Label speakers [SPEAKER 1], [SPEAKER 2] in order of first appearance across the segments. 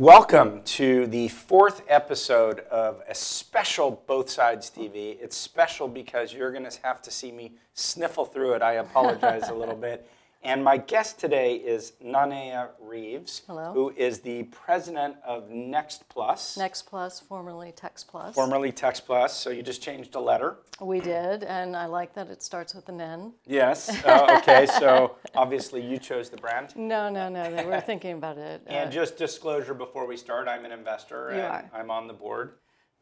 [SPEAKER 1] Welcome to the fourth episode of a special Bothsides TV. It's special because you're going to have to see me sniffle through it. I apologize a little bit. And my guest today is Nanea Reeves,
[SPEAKER 2] Hello.
[SPEAKER 1] Who is the president of TextPlus.
[SPEAKER 2] TextPlus, formerly TextPlus.
[SPEAKER 1] Formerly TextPlus, so you just changed a letter.
[SPEAKER 2] We did, and I like that it starts with an N.
[SPEAKER 1] Yes, okay, so obviously you chose the brand.
[SPEAKER 2] No, they were thinking about it.
[SPEAKER 1] And just disclosure before we start, I'm an investor and I'm on the board.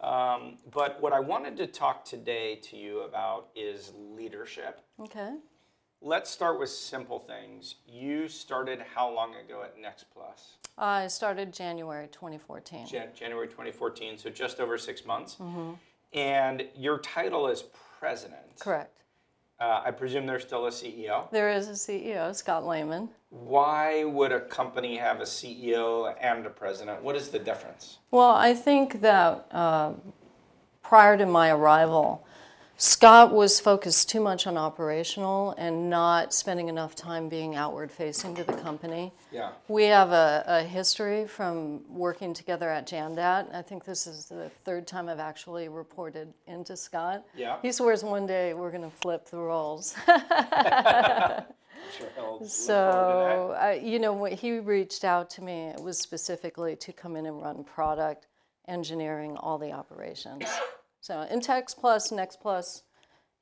[SPEAKER 1] But what I wanted to talk today to you about is leadership.
[SPEAKER 2] Okay.
[SPEAKER 1] Let's start with simple things. You started how long ago at TextPlus?
[SPEAKER 2] I started January 2014.
[SPEAKER 1] January 2014, so just over 6 months. Mm-hmm. And your title is president.
[SPEAKER 2] Correct.
[SPEAKER 1] I presume there's still a CEO?
[SPEAKER 2] There is a CEO, Scott Lehman.
[SPEAKER 1] Why would a company have a CEO and a president? What is the difference?
[SPEAKER 2] Well, I think that prior to my arrival, Scott was focused too much on operational and not spending enough time being outward facing to the company. Yeah. We have a history from working together at Jandat. I think this is the third time I've actually reported into Scott. Yeah. He swears one day we're going to flip the roles.
[SPEAKER 1] Sure,
[SPEAKER 2] so, when he reached out to me, it was specifically to come in and run product, engineering, all the operations. So in TextPlus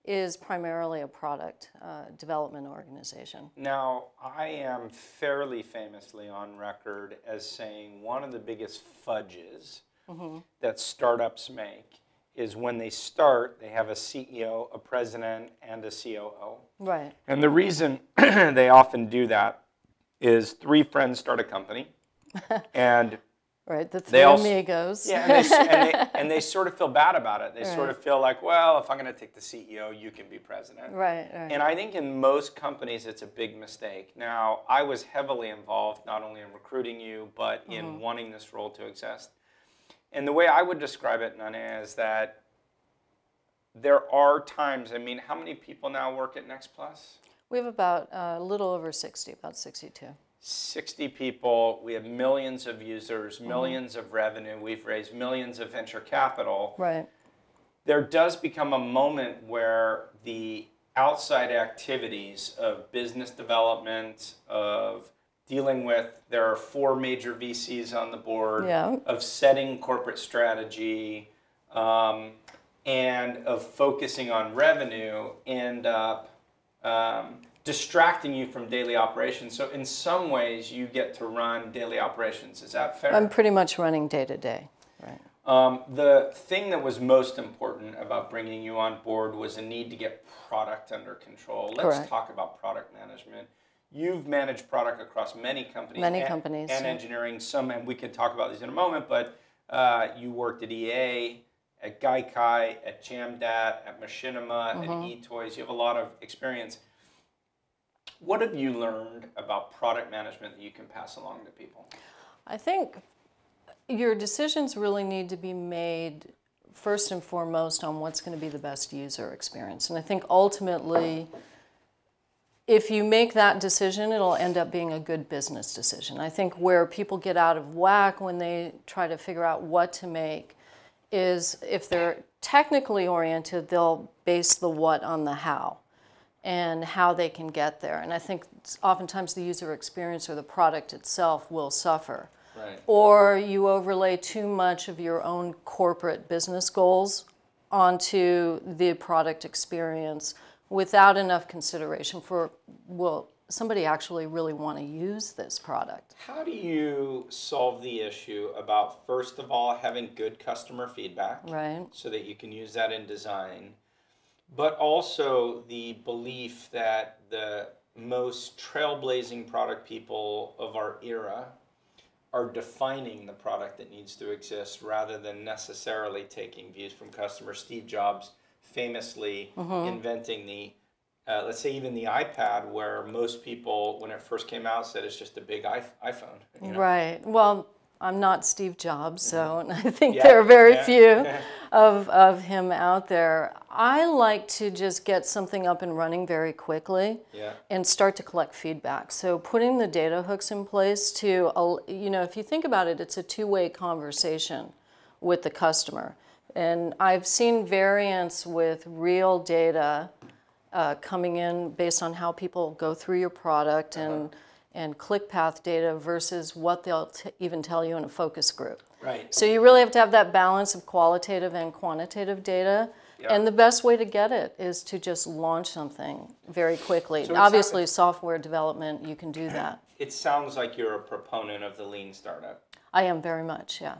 [SPEAKER 2] is primarily a product development organization.
[SPEAKER 1] Now, I am fairly famously on record as saying one of the biggest fudges that startups make is when they start, they have a CEO, a president, and a COO.
[SPEAKER 2] Right.
[SPEAKER 1] And the reason they often do that is three friends start a company, and
[SPEAKER 2] right, the three amigos.
[SPEAKER 1] Yeah, and they sort of feel bad about it. They sort of feel like, well, if I'm going to take the CEO, you can be president.
[SPEAKER 2] Right.
[SPEAKER 1] And I think in most companies, it's a big mistake. Now, I was heavily involved not only in recruiting you, but in wanting this role to exist. And the way I would describe it, Nanea, is that there are times, how many people now work at TextPlus?
[SPEAKER 2] We have about a little over 60, about 62.
[SPEAKER 1] 60 people, we have millions of users, millions of revenue, we've raised millions of venture capital.
[SPEAKER 2] Right.
[SPEAKER 1] There does become a moment where the outside activities of business development, of dealing with, there are 4 major VCs on the board, of setting corporate strategy, and of focusing on revenue, end up distracting you from daily operations. So in some ways, you get to run daily operations. Is that fair?
[SPEAKER 2] I'm pretty much running day to day. Right.
[SPEAKER 1] The thing that was most important about bringing you on board was a need to get product under control. Let's talk about product management. You've managed product across many companies. And engineering, some, and we can talk about these in a moment, but you worked at EA, at Gaikai, at Jamdat, at Machinima, at eToys. You have a lot of experience. What have you learned about product management that you can pass along to people?
[SPEAKER 2] I think your decisions really need to be made first and foremost on what's going to be the best user experience. And I think ultimately, if you make that decision, it'll end up being a good business decision. I think where people get out of whack when they try to figure out what to make is if they're technically oriented, they'll base the what on the how and how they can get there. And I think oftentimes the user experience or the product itself will suffer.
[SPEAKER 1] Right.
[SPEAKER 2] Or you overlay too much of your own corporate business goals onto the product experience without enough consideration for, will somebody actually really want to use this product?
[SPEAKER 1] How do you solve the issue about, first of all, having good customer feedback, so that you can use that in design, but also the belief that the most trailblazing product people of our era are defining the product that needs to exist rather than necessarily taking views from customers? Steve Jobs famously inventing the, let's say even the iPad, where most people, when it first came out, said it's just a big iPhone.
[SPEAKER 2] You know? Right. Well, I'm not Steve Jobs, so I think there are very few. of him out there. I like to just get something up and running very quickly and start to collect feedback. So putting the data hooks in place to, if you think about it, it's a two-way conversation with the customer. And I've seen variants with real data coming in based on how people go through your product and click path data versus what they'll even tell you in a focus group.
[SPEAKER 1] Right.
[SPEAKER 2] So you really have to have that balance of qualitative and quantitative data. Yep. And the best way to get it is to just launch something very quickly. So obviously, software development, you can do that.
[SPEAKER 1] It sounds like you're a proponent of the lean startup.
[SPEAKER 2] I am very much, yeah.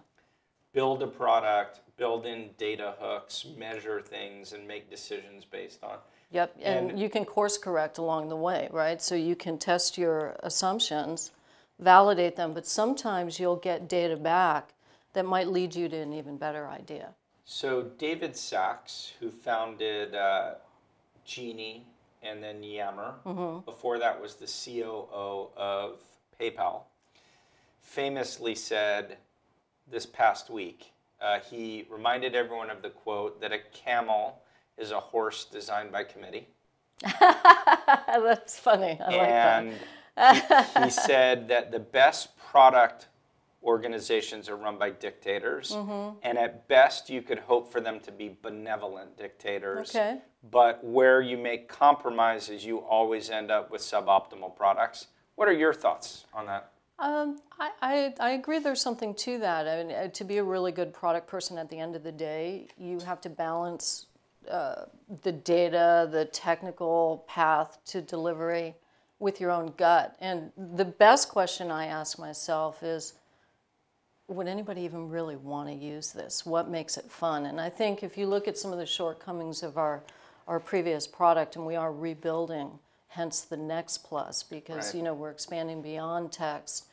[SPEAKER 1] Build a product, build in data hooks, measure things, and make decisions based on.
[SPEAKER 2] Yep, and you can course correct along the way, right? So you can test your assumptions, validate them, but sometimes you'll get data back that might lead you to an even better idea.
[SPEAKER 1] So David Sachs, who founded Genie and then Yammer, before that was the COO of PayPal, famously said this past week, he reminded everyone of the quote that a camel is a horse designed by committee.
[SPEAKER 2] That's funny. I like
[SPEAKER 1] that. And he said that the best product organizations are run by dictators, and at best you could hope for them to be benevolent dictators.
[SPEAKER 2] Okay.
[SPEAKER 1] But where you make compromises, you always end up with suboptimal products. What are your thoughts on that?
[SPEAKER 2] I agree there's something to that. I mean, to be a really good product person at the end of the day, you have to balance the data, the technical path to delivery with your own gut. And the best question I ask myself is, would anybody even really want to use this? What makes it fun? And I think if you look at some of the shortcomings of our previous product, and we are rebuilding, hence the TextPlus, because we're expanding beyond text,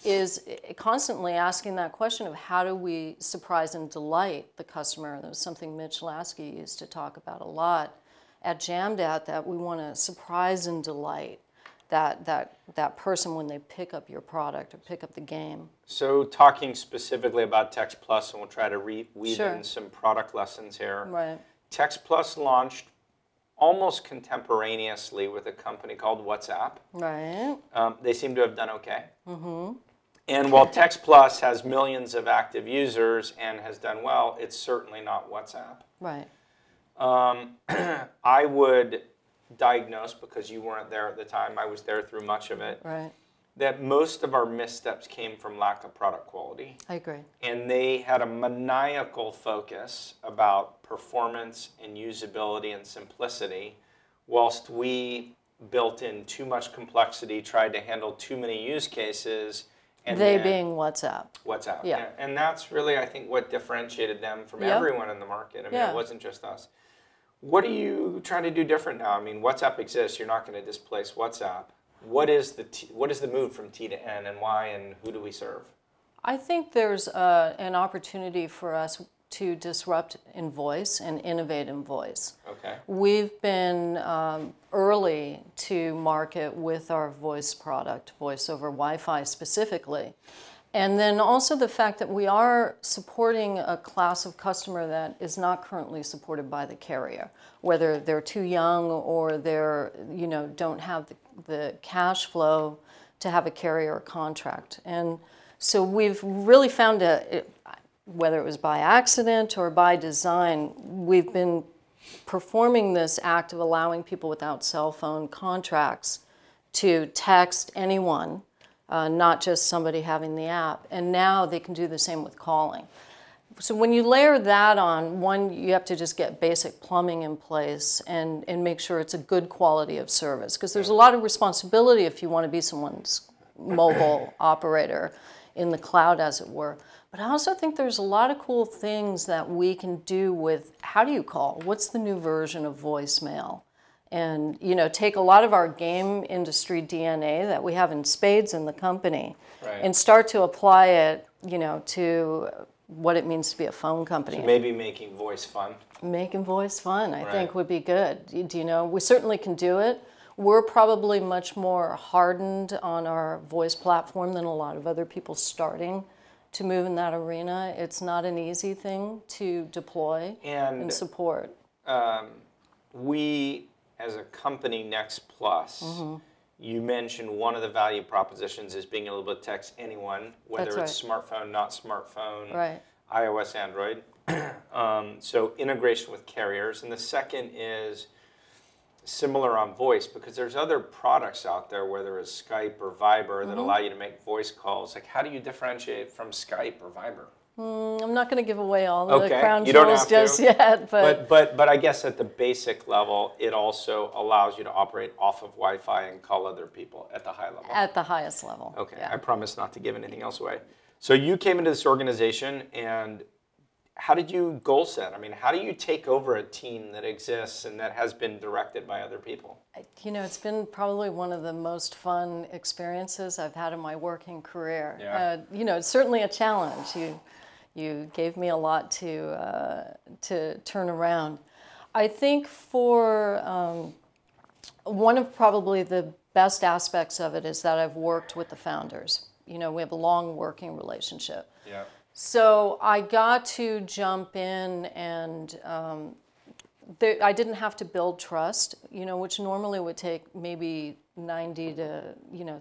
[SPEAKER 2] is constantly asking that question of how do we surprise and delight the customer. That was something Mitch Lasky used to talk about a lot at Jamdat, that we want to surprise and delight that person when they pick up your product or pick up the game.
[SPEAKER 1] So talking specifically about TextPlus, and we'll try to weave in some product lessons here.
[SPEAKER 2] Right.
[SPEAKER 1] TextPlus launched almost contemporaneously with a company called WhatsApp.
[SPEAKER 2] Right.
[SPEAKER 1] They seem to have done okay. And while TextPlus has millions of active users and has done well, it's certainly not WhatsApp.
[SPEAKER 2] Right.
[SPEAKER 1] I would diagnose, because you weren't there at the time, I was there through much of it,
[SPEAKER 2] right,
[SPEAKER 1] that most of our missteps came from lack of product quality.
[SPEAKER 2] I agree.
[SPEAKER 1] And they had a maniacal focus about performance and usability and simplicity, whilst we built in too much complexity, tried to handle too many use cases. And
[SPEAKER 2] they being WhatsApp.
[SPEAKER 1] WhatsApp,
[SPEAKER 2] yeah.
[SPEAKER 1] And that's really, I think, what differentiated them from everyone in the market. I mean, it wasn't just us. What are you trying to do different now? I mean, WhatsApp exists. You're not going to displace WhatsApp. What is the move from T to N, and why, and who do we serve?
[SPEAKER 2] I think there's an opportunity for us to disrupt in voice and innovate in voice.
[SPEAKER 1] Okay.
[SPEAKER 2] We've been early to market with our voice product, Voice over Wi-Fi specifically. And then also the fact that we are supporting a class of customer that is not currently supported by the carrier, whether they're too young or they're, don't have the cash flow to have a carrier contract. And so we've really found whether it was by accident or by design, we've been performing this act of allowing people without cell phone contracts to text anyone, not just somebody having the app. And now they can do the same with calling. So when you layer that on, one, you have to just get basic plumbing in place and make sure it's a good quality of service. Because there's a lot of responsibility if you want to be someone's mobile operator in the cloud, as it were. But I also think there's a lot of cool things that we can do with how do you call? What's the new version of voicemail? And take a lot of our game industry DNA that we have in spades in the company, and start to apply it, to what it means to be a phone company.
[SPEAKER 1] So maybe making voice fun.
[SPEAKER 2] Making voice fun, I think, would be good. We certainly can do it. We're probably much more hardened on our voice platform than a lot of other people starting to move in that arena. It's not an easy thing to deploy and support.
[SPEAKER 1] We, as a company, TextPlus, you mentioned one of the value propositions is being able to text anyone, whether it's smartphone, not smartphone, iOS, Android. So integration with carriers. And the second is similar on voice, because there's other products out there, whether it's Skype or Viber, that allow you to make voice calls. Like, how do you differentiate from Skype or Viber?
[SPEAKER 2] I'm not going to give away all the crown
[SPEAKER 1] you don't
[SPEAKER 2] jewels
[SPEAKER 1] have
[SPEAKER 2] just
[SPEAKER 1] to.
[SPEAKER 2] yet,
[SPEAKER 1] but I guess at the basic level, it also allows you to operate off of Wi-Fi and call other people at the high level.
[SPEAKER 2] At the highest level.
[SPEAKER 1] Okay,
[SPEAKER 2] yeah.
[SPEAKER 1] I promise not to give anything else away. So you came into this organization, and how did you goal set? I mean, how do you take over a team that exists and that has been directed by other people?
[SPEAKER 2] You know, it's been probably one of the most fun experiences I've had in my working career.
[SPEAKER 1] Yeah.
[SPEAKER 2] You know, it's certainly a challenge. You gave me a lot to turn around. I think for one of probably the best aspects of it is that I've worked with the founders. You know, we have a long working relationship.
[SPEAKER 1] Yeah.
[SPEAKER 2] So I got to jump in and I didn't have to build trust, you know, which normally would take maybe 90 to,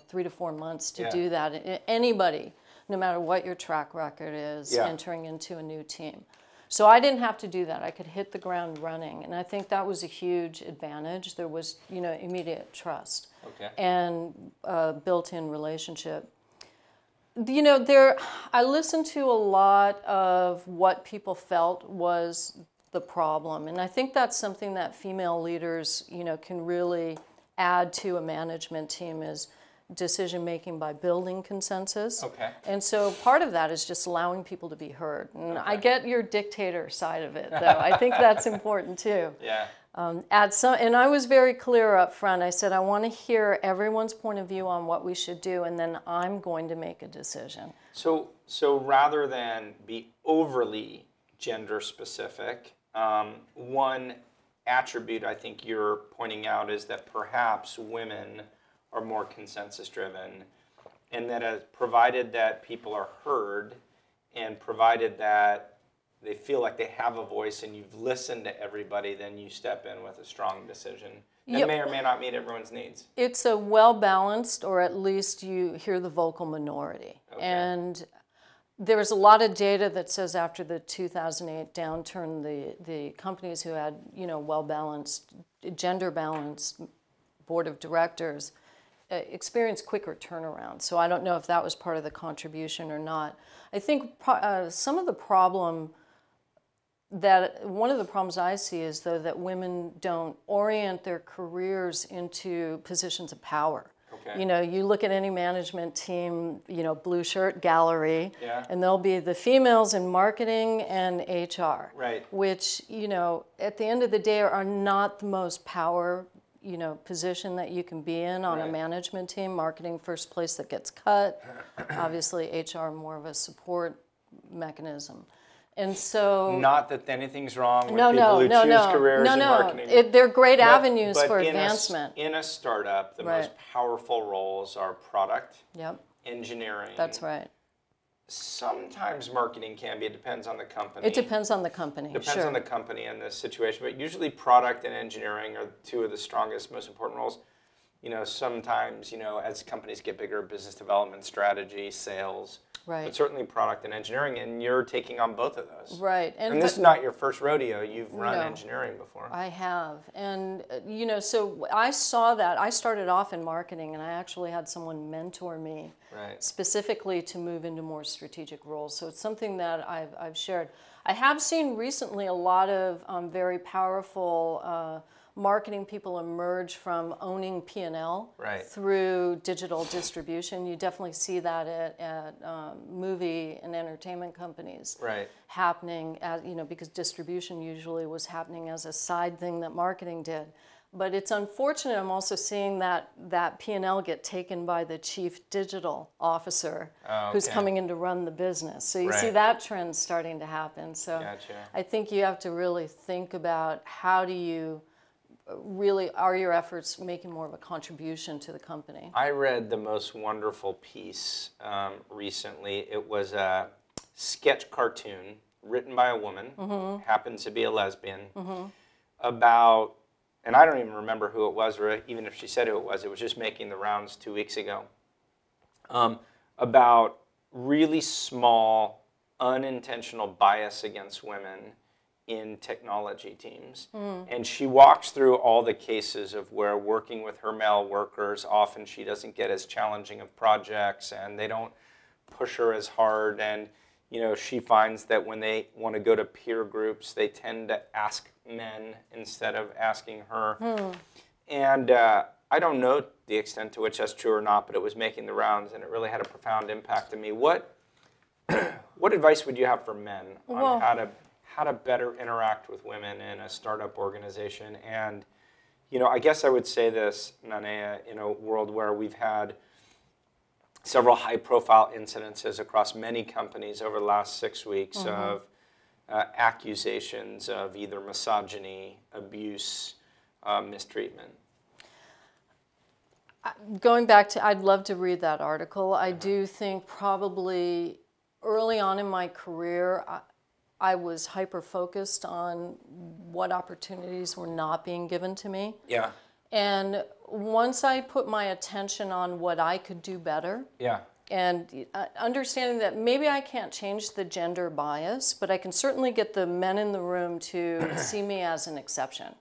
[SPEAKER 2] 3 to 4 months to do that. Anybody, no matter what your track record is, entering into a new team. So I didn't have to do that. I could hit the ground running. And I think that was a huge advantage. There was, immediate trust and built-in relationship. You know, I listened to a lot of what people felt was the problem. And I think that's something that female leaders, can really add to a management team is decision-making by building consensus. And so part of that is just allowing people to be heard. And I get your dictator side of it, though. I think that's important, too.
[SPEAKER 1] Yeah.
[SPEAKER 2] And I was very clear up front. I said, I want to hear everyone's point of view on what we should do, and then I'm going to make a decision.
[SPEAKER 1] So rather than be overly gender specific, one attribute I think you're pointing out is that perhaps women are more consensus driven, and that provided that people are heard, and provided that they feel like they have a voice and you've listened to everybody, then you step in with a strong decision that may or may not meet everyone's needs.
[SPEAKER 2] It's a well-balanced, or at least you hear the vocal minority. And there's a lot of data that says after the 2008 downturn, the companies who had, well-balanced, gender-balanced board of directors experienced quicker turnaround. So I don't know if that was part of the contribution or not. I think some of the one of the problems I see is, though, that women don't orient their careers into positions of power. You look at any management team, blue shirt gallery, and there'll be the females in marketing and HR, which, at the end of the day are not the most power, position that you can be in on a management team. Marketing, first place that gets cut. Obviously, HR more of a support mechanism. And so,
[SPEAKER 1] not that anything's wrong with people who choose careers in marketing.
[SPEAKER 2] They're great avenues for advancement.
[SPEAKER 1] In a startup, the most powerful roles are product, engineering.
[SPEAKER 2] That's right.
[SPEAKER 1] Sometimes marketing can be. It depends on the company.
[SPEAKER 2] It depends on the company.
[SPEAKER 1] Depends on the company and the situation, but usually product and engineering are two of the strongest, most important roles. Sometimes, as companies get bigger, business development, strategy, sales. But certainly product and engineering, and you're taking on both of those. And this is not your first rodeo. You've run engineering before.
[SPEAKER 2] I have. And, so I saw that. I started off in marketing, and I actually had someone mentor me specifically to move into more strategic roles. So it's something that I've shared. I have seen recently a lot of very powerful marketing people emerge from owning P&L through digital distribution. You definitely see that at movie and entertainment companies happening, because distribution usually was happening as a side thing that marketing did. But it's unfortunate. I'm also seeing that P&L get taken by the chief digital officer who's coming in to run the business. So you see that trend starting to happen. So I think you have to really think about how do you really, are your efforts making more of a contribution to the company?
[SPEAKER 1] I read the most wonderful piece recently. It was a sketch cartoon written by a woman, happens to be a lesbian, about, and I don't even remember who it was, or even if she said who it was just making the rounds 2 weeks ago, about really small, unintentional bias against women in technology teams. And she walks through all the cases of where working with her male workers, often she doesn't get as challenging of projects and they don't push her as hard. And she finds that when they want to go to peer groups, they tend to ask men instead of asking her. And I don't know the extent to which that's true or not, but it was making the rounds and it really had a profound impact on me. What advice would you have for men on how to better interact with women in a startup organization? And I guess I would say this, Nanea, in a world where we've had several high-profile incidences across many companies over the last 6 weeks of accusations of either misogyny, abuse, mistreatment.
[SPEAKER 2] Going back to, I'd love to read that article. I do think probably early on in my career, I was hyper-focused on what opportunities were not being given to me.
[SPEAKER 1] Yeah.
[SPEAKER 2] And once I put my attention on what I could do better, and understanding that maybe I can't change the gender bias, but I can certainly get the men in the room to see me as an exception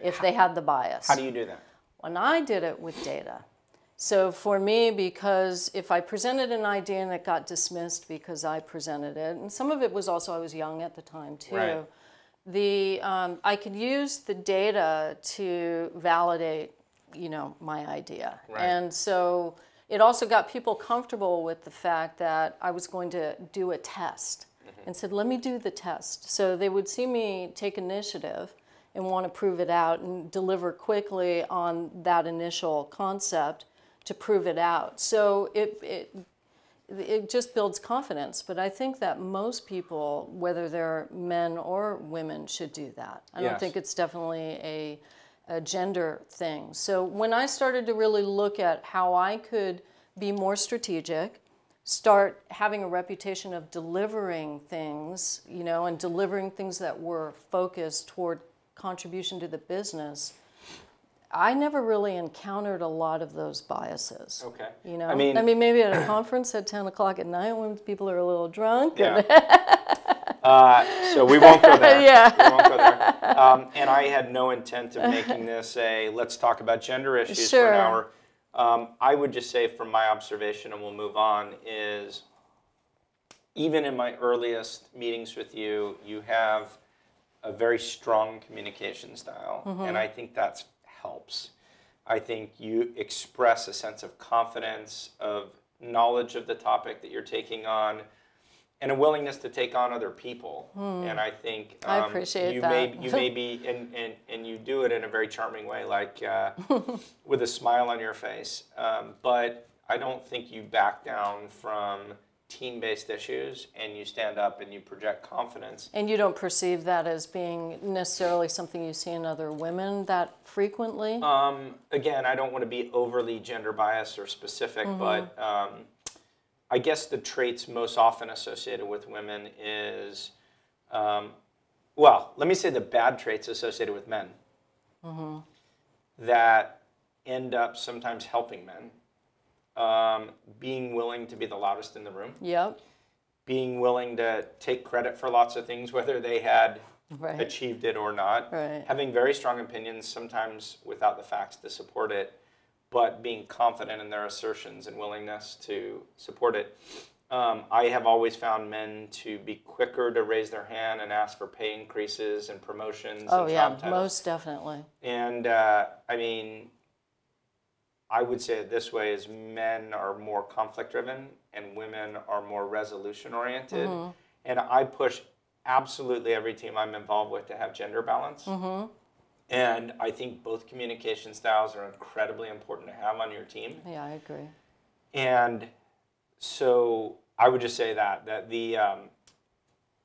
[SPEAKER 2] if they had the bias.
[SPEAKER 1] How do you do that?
[SPEAKER 2] And I did it with data. So for me, because if I presented an idea and it got dismissed because I presented it, and some of it was also I was young at the time too, I could use the data to validate, my idea. And so it also got people comfortable with the fact that I was going to do a test and said, let me do the test. So they would see me take initiative and want to prove it out and deliver quickly on that initial concept to prove it out. So it just builds confidence. But I think that most people, whether they're men or women, should do that. I don't think it's definitely a gender thing. So when I started to really look at how I could be more strategic, start having a reputation of delivering things, and delivering things that were focused toward contribution to the business, I never really encountered a lot of those biases.
[SPEAKER 1] Okay.
[SPEAKER 2] I mean, maybe at a conference at 10 o'clock at night when people are a little drunk.
[SPEAKER 1] Yeah. So we won't go there. We won't go there. And I had no intent of making this a let's talk about gender issues for an hour. I would just say from my observation, and we'll move on, is even in my earliest meetings with you, you have a very strong communication style, and I think that helps. I think you express a sense of confidence, of knowledge of the topic that you're taking on, and a willingness to take on other people. And I think
[SPEAKER 2] I appreciate that.
[SPEAKER 1] You may be, and you do it in a very charming way, like with a smile on your face. But I don't think you back down from team-based issues, and you stand up and you project confidence. And
[SPEAKER 2] you don't perceive that as being necessarily something you see in other women that frequently?
[SPEAKER 1] Again, I don't want to be overly gender biased or specific, but I guess the traits most often associated with women is, let me say the bad traits associated with men that end up sometimes helping men. Being willing to be the loudest in the room.
[SPEAKER 2] Yep.
[SPEAKER 1] Being willing to take credit for lots of things, whether they had achieved it or not. Having very strong opinions, sometimes without the facts to support it, but being confident in their assertions and willingness to support it. I have always found men to be quicker to raise their hand and ask for pay increases and promotions and job titles.
[SPEAKER 2] Most definitely.
[SPEAKER 1] And I would say it this way, is men are more conflict-driven and women are more resolution-oriented. And I push absolutely every team I'm involved with to have gender balance. And I think both communication styles are incredibly important to have on your team.
[SPEAKER 2] Yeah, I agree.
[SPEAKER 1] And so I would just say that the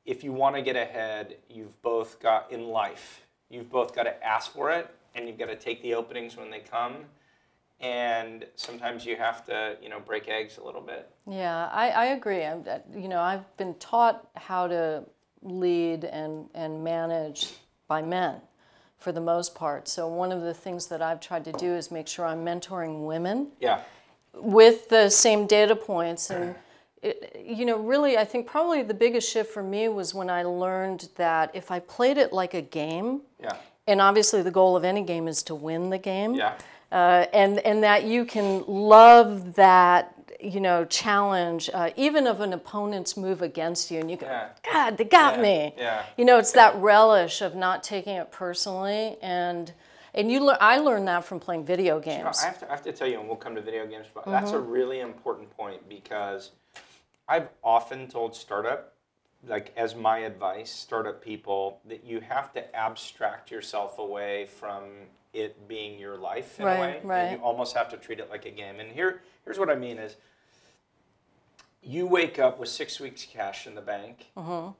[SPEAKER 1] if you want to get ahead, you've both got to ask for it, and you've got to take the openings when they come. and sometimes you have to, break eggs a little bit.
[SPEAKER 2] Yeah, I agree. I've been taught how to lead and manage by men for the most part. So one of the things that I've tried to do is make sure I'm mentoring women.
[SPEAKER 1] Yeah.
[SPEAKER 2] With the same data points. And, really, I think probably the biggest shift for me was when I learned that if I played it like a game, and obviously the goal of any game is to win the game, and that you can love that, challenge, even of an opponent's move against you, and you go, God, they got me.
[SPEAKER 1] Yeah.
[SPEAKER 2] It's that relish of not taking it personally, and I learned that from playing video games.
[SPEAKER 1] I have to tell you, and we'll come to video games, but that's a really important point, because I've often told as my advice, startup people, that you have to abstract yourself away from it being your life in a way.
[SPEAKER 2] Right.
[SPEAKER 1] And you almost have to treat it like a game. And here's what I mean is, you wake up with 6 weeks cash in the bank,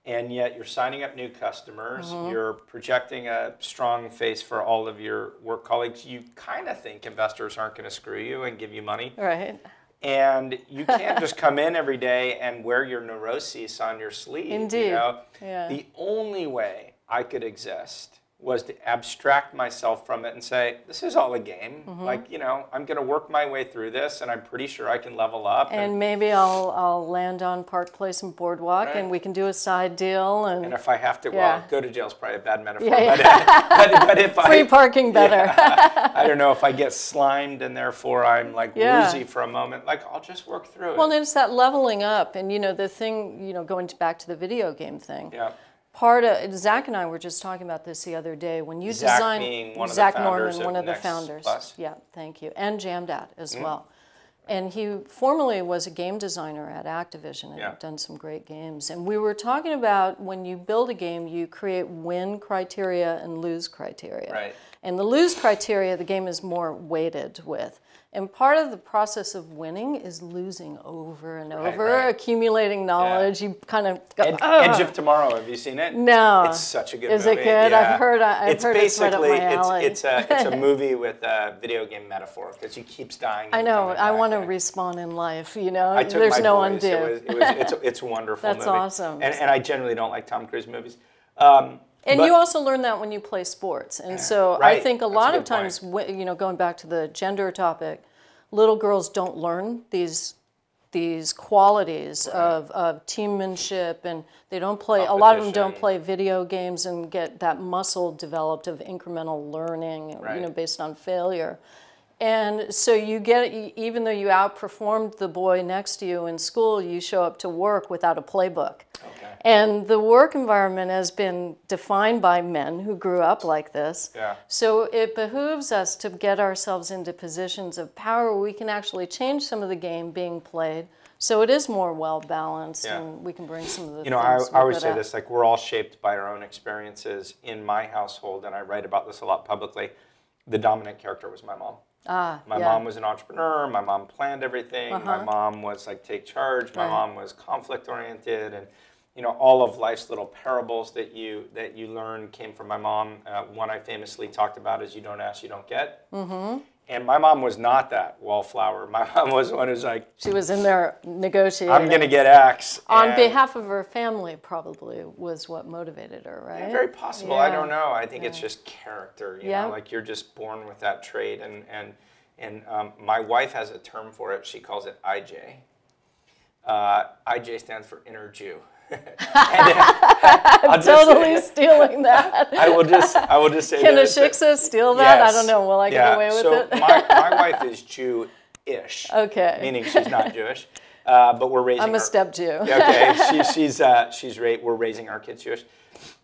[SPEAKER 1] and yet you're signing up new customers, you're projecting a strong face for all of your work colleagues. You kind of think investors aren't going to screw you and give you money.
[SPEAKER 2] Right.
[SPEAKER 1] And you can't just come in every day and wear your neuroses on your sleeve.
[SPEAKER 2] Indeed.
[SPEAKER 1] The only way I could exist was to abstract myself from it and say, this is all a game. I'm going to work my way through this, and I'm pretty sure I can level up.
[SPEAKER 2] And maybe I'll land on Park Place and Boardwalk, and we can do a side deal. And
[SPEAKER 1] if I have to, go to jail is probably a bad metaphor. But if
[SPEAKER 2] free parking better.
[SPEAKER 1] I don't know, if I get slimed and therefore I'm woozy for a moment, I'll just work through it.
[SPEAKER 2] Well, and it's that leveling up. And, the thing, going back to the video game thing.
[SPEAKER 1] Yeah.
[SPEAKER 2] Part of Zach and I were just talking about this the other day. When you design,
[SPEAKER 1] Zach
[SPEAKER 2] Norman, one of the founders. Yeah, thank you, and Jamdat as well. And he formerly was a game designer at Activision and had done some great games. And we were talking about when you build a game, you create win criteria and lose criteria.
[SPEAKER 1] Right.
[SPEAKER 2] And the lose criteria, the game is more weighted with. And part of the process of winning is losing over and over, accumulating knowledge. You kind of go,
[SPEAKER 1] Edge of Tomorrow, have you seen it?
[SPEAKER 2] No.
[SPEAKER 1] It's such a good movie.
[SPEAKER 2] Is it good?
[SPEAKER 1] Yeah.
[SPEAKER 2] I've heard it's right up my alley.
[SPEAKER 1] It's a movie with a video game metaphor, because he keeps dying.
[SPEAKER 2] I know. I want to respawn in life,
[SPEAKER 1] I took
[SPEAKER 2] There's
[SPEAKER 1] my
[SPEAKER 2] no
[SPEAKER 1] boys.
[SPEAKER 2] undo.
[SPEAKER 1] It's a wonderful
[SPEAKER 2] That's
[SPEAKER 1] movie.
[SPEAKER 2] awesome.
[SPEAKER 1] And I generally don't like Tom Cruise movies.
[SPEAKER 2] And you also learn that when you play sports. And so I think a lot of times, going back to the gender topic, little girls don't learn these qualities of teammanship, and they don't play. A lot of them don't play video games and get that muscle developed of incremental learning, based on failure. And so you get, even though you outperformed the boy next to you in school, you show up to work without a playbook.
[SPEAKER 1] Okay.
[SPEAKER 2] And the work environment has been defined by men who grew up like this.
[SPEAKER 1] Yeah.
[SPEAKER 2] So it behooves us to get ourselves into positions of power where we can actually change some of the game being played. So it is more well-balanced, and we can bring some of the things
[SPEAKER 1] I always say this, we're all shaped by our own experiences. In my household, and I write about this a lot publicly, the dominant character was my mom. My mom was an entrepreneur. My mom planned everything. My mom was take charge. My mom was conflict oriented, and all of life's little parables that you learn came from my mom. One I famously talked about is, you don't ask, you don't get. And my mom was not that wallflower. My mom was one who's
[SPEAKER 2] she was in there negotiating.
[SPEAKER 1] I'm going to get X.
[SPEAKER 2] On behalf of her family, probably was what motivated her, right?
[SPEAKER 1] Yeah, very possible. I don't know. I think it's just character. You know, you're just born with that trait. And my wife has a term for it. She calls it IJ. IJ stands for inner Jew.
[SPEAKER 2] I'm totally stealing that.
[SPEAKER 1] I will just say
[SPEAKER 2] Can a Shiksa steal that?
[SPEAKER 1] Yes.
[SPEAKER 2] I don't know. Will I get away with it?
[SPEAKER 1] my wife is Jew-ish.
[SPEAKER 2] Okay.
[SPEAKER 1] Meaning she's not Jewish, but we're raising.
[SPEAKER 2] I'm a step Jew.
[SPEAKER 1] Okay, we're raising our kids Jewish,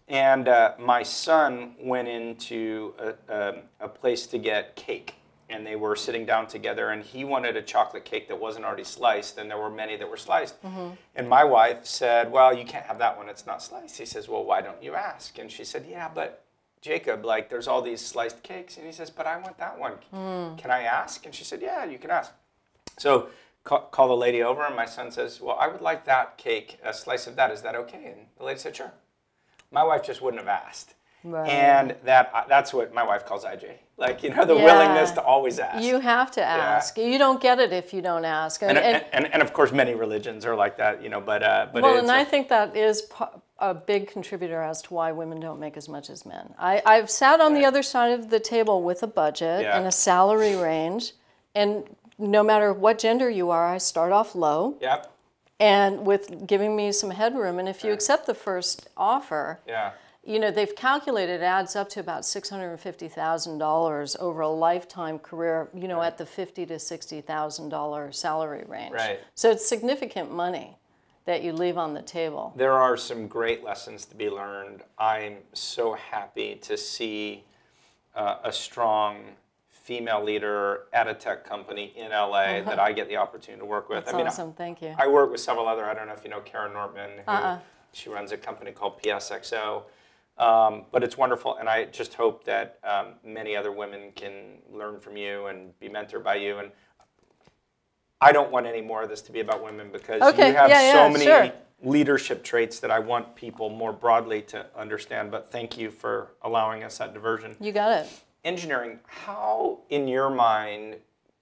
[SPEAKER 1] and my son went into a place to get cake. And they were sitting down together, and he wanted a chocolate cake that wasn't already sliced, and there were many that were sliced. And my wife said, well, you can't have that one, it's not sliced. He says, well, why don't you ask? And she said, yeah, but Jacob, there's all these sliced cakes. And he says, but I want that one. Can I ask? And she said, yeah, you can ask. So call the lady over, and my son says, well, I would like that cake, a slice of that. Is that okay? And the lady said, sure. My wife just wouldn't have asked.
[SPEAKER 2] Right.
[SPEAKER 1] And that's what my wife calls IJ. Like, you know, the willingness to always ask.
[SPEAKER 2] You have to ask. You don't get it if you don't ask.
[SPEAKER 1] And of course, many religions are like that, you know, but
[SPEAKER 2] well, and I think that is a big contributor as to why women don't make as much as men. I've sat on the other side of the table with a budget and a salary range, and no matter what gender you are, I start off low.
[SPEAKER 1] Yep.
[SPEAKER 2] And with giving me some headroom, and if you accept the first offer, you know, they've calculated it adds up to about $650,000 over a lifetime career, you know, at the $50,000 to $60,000 salary range.
[SPEAKER 1] Right.
[SPEAKER 2] So it's significant money that you leave on the table.
[SPEAKER 1] There are some great lessons to be learned. I'm so happy to see a strong female leader at a tech company in LA that I get the opportunity to work with.
[SPEAKER 2] That's awesome, thank you.
[SPEAKER 1] I work with several other, I don't know if you know Karen Nortman, who she runs a company called PSXO. But it's wonderful, and I just hope that many other women can learn from you and be mentored by you. And I don't want any more of this to be about women because you have so many leadership traits that I want people more broadly to understand. But thank you for allowing us that diversion.
[SPEAKER 2] You got it.
[SPEAKER 1] Engineering, how, in your mind,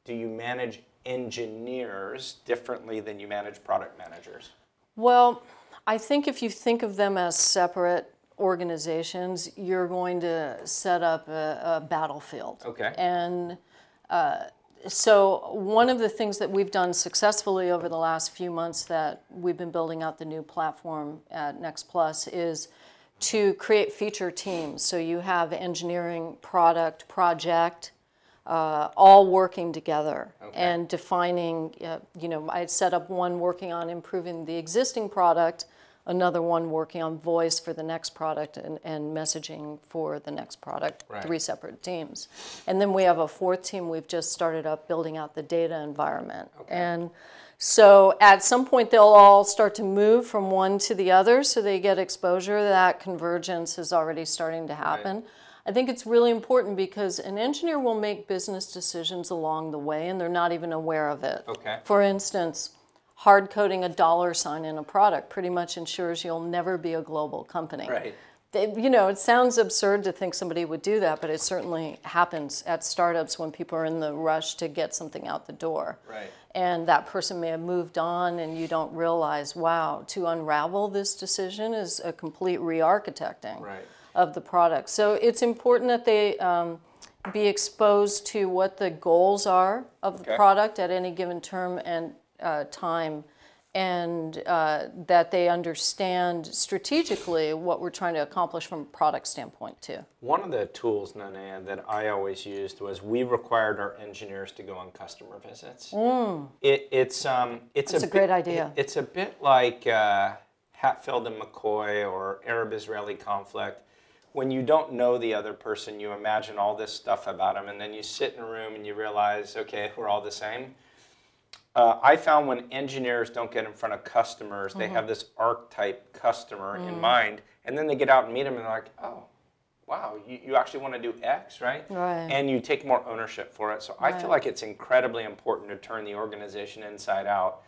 [SPEAKER 1] do you manage engineers differently than you manage product managers?
[SPEAKER 2] Well, I think if you think of them as separate organizations, you're going to set up a battlefield.
[SPEAKER 1] Okay.
[SPEAKER 2] And so one of the things that we've done successfully over the last few months that we've been building out the new platform at TextPlus is to create feature teams. So you have engineering, product, project, all working together and defining, you know, I set up one working on improving the existing product, another one working on voice for the next product and messaging for the next product, 3 separate teams. And then we have a 4th team we've just started up building out the data environment. And so at some point they'll all start to move from one to the other so they get exposure. That convergence is already starting to happen. I think it's really important because an engineer will make business decisions along the way and they're not even aware of it. For instance, hard coding a $sign in a product pretty much ensures you'll never be a global company. You know, it sounds absurd to think somebody would do that, but it certainly happens at startups when people are in the rush to get something out the door. And that person may have moved on and you don't realize, wow, to unravel this decision is a complete re-architecting of the product. So it's important that they be exposed to what the goals are of the product at any given term and time, and that they understand strategically what we're trying to accomplish from a product standpoint too. One
[SPEAKER 1] of the tools, Nanea, that I always used was we required our engineers to go on customer visits. It's a great idea. It's a bit like Hatfield and McCoy or Arab-Israeli conflict. When you don't know the other person, you imagine all this stuff about them, and then you sit in a room and you realize, okay, we're all the same. I found when engineers don't get in front of customers, they have this archetype customer in mind, and then they get out and meet them and they're like, oh, wow, you actually want to do X, right? And you take more ownership for it. So I feel like it's incredibly important to turn the organization inside out.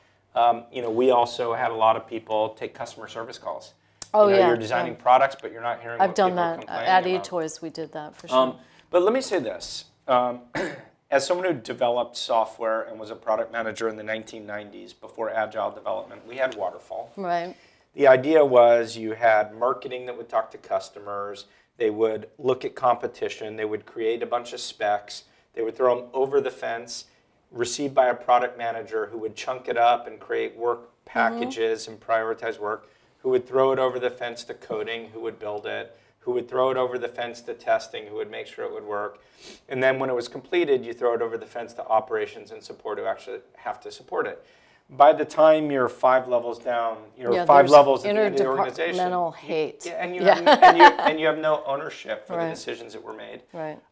[SPEAKER 1] You know, we also had a lot of people take customer service calls. You're designing products, but you're not hearing what people are complaining about. I've done that. At eToys, we did that for sure. But let me say this. As someone who developed software and was a product manager in the 1990s before agile development, we had waterfall. The idea was you had marketing that would talk to customers, they would look at competition, they would create a bunch of specs, they would throw them over the fence, received by a product manager who would chunk it up and create work packages and prioritize work, who would throw it over the fence to coding, who would build it, who would throw it over the fence to testing, who would make sure it would work. And then when it was completed, you throw it over the fence to operations and support who actually have to support it. By the time you're 5 levels down, you're 5 levels at the end of the organization. Interdepartmental hate. And you have no ownership for the decisions that were made.